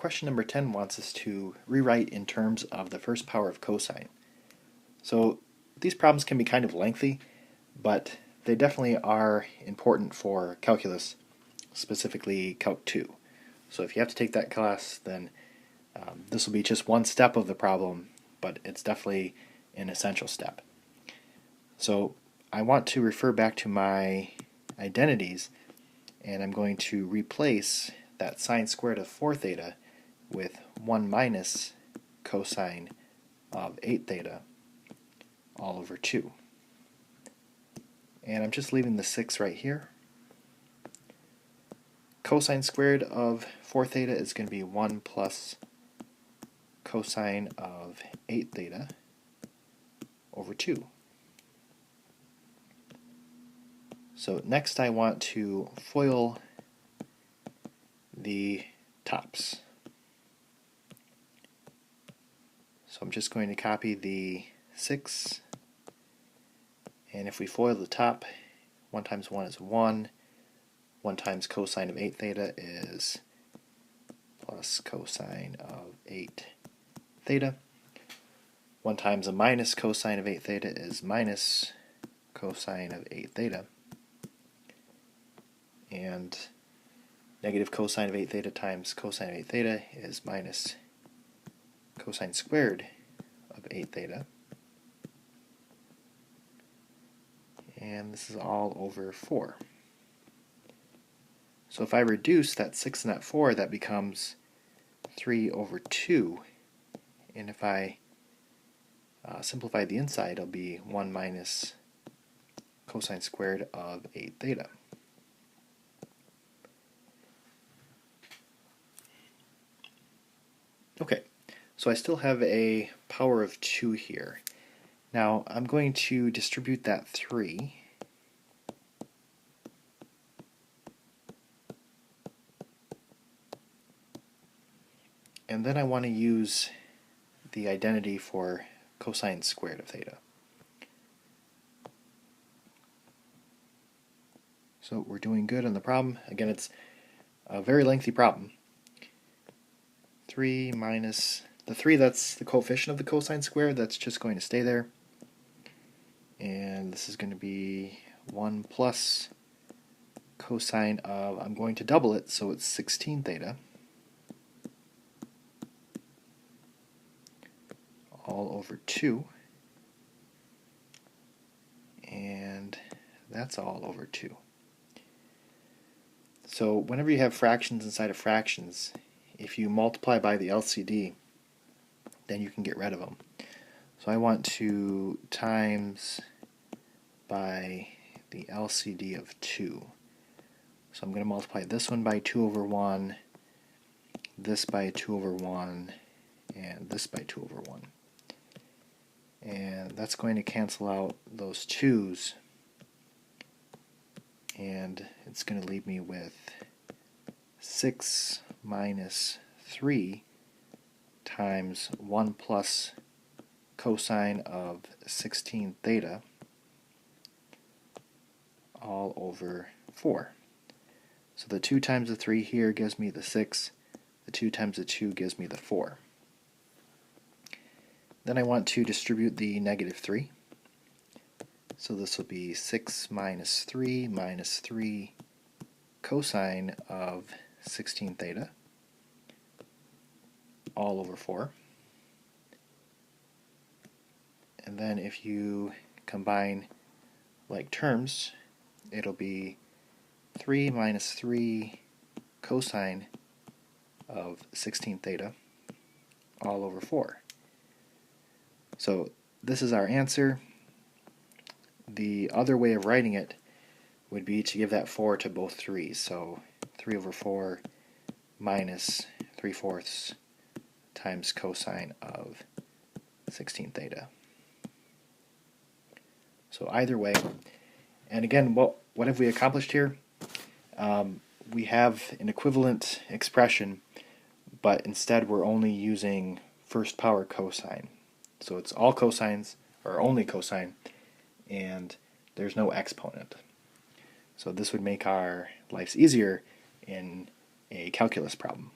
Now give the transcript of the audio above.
question number 10 wants us to rewrite in terms of the first power of cosine. So these problems can be kind of lengthy, but they definitely are important for calculus, specifically Calc 2. So if you have to take that class, then this will be just one step of the problem, but it's definitely an essential step. So I want to refer back to my identities, and I'm going to replace that sine squared of 4 theta with 1 minus cosine of 8 theta all over 2. And I'm just leaving the 6 right here. Cosine squared of 4 theta is going to be 1 plus cosine of 8 theta over 2. So next I want to FOIL the tops. So I'm just going to copy the 6, and if we FOIL the top, 1 times 1 is 1, 1 times cosine of 8 theta is plus cosine of 8 theta. 1 times a minus cosine of 8 theta is minus cosine of 8 theta. And negative cosine of 8 theta times cosine of 8 theta is minus cosine squared of 8 theta. And this is all over 4. So if I reduce that 6 and that 4, that becomes 3 over 2. And if I simplify the inside, it'll be 1 minus cosine squared of 8 theta. Okay, so I still have a power of 2 here. Now I'm going to distribute that 3. And then I want to use the identity for cosine squared of theta. So we're doing good on the problem. Again, it's a very lengthy problem. 3 minus the 3, that's the coefficient of the cosine squared, that's just going to stay there. And this is going to be 1 plus cosine of, I'm going to double it, so it's 16 theta. All over 2. And that's all over 2. So whenever you have fractions inside of fractions, if you multiply by the LCD, then you can get rid of them. So I want to times by the LCD of 2. So I'm going to multiply this one by 2 over 1, this by 2 over 1, and this by 2 over 1. And that's going to cancel out those 2's, and it's going to leave me with 6 minus 3 times 1 plus cosine of 16 theta all over 4. So the 2 times the 3 here gives me the 6, the 2 times the 2 gives me the 4. Then I want to distribute the negative 3. So this will be 6 minus 3 cosine of 16 theta all over 4. And then if you combine like terms, it'll be 3 minus 3 cosine of 16 theta all over 4. So this is our answer. The other way of writing it would be to give that 4 to both 3's. So 3 over 4 minus 3/4 times cosine of 16 theta. So either way, and again, what have we accomplished here? We have an equivalent expression, but instead we're only using first power cosine. So it's all cosines, or only cosine, and there's no exponent. So this would make our lives easier in a calculus problem.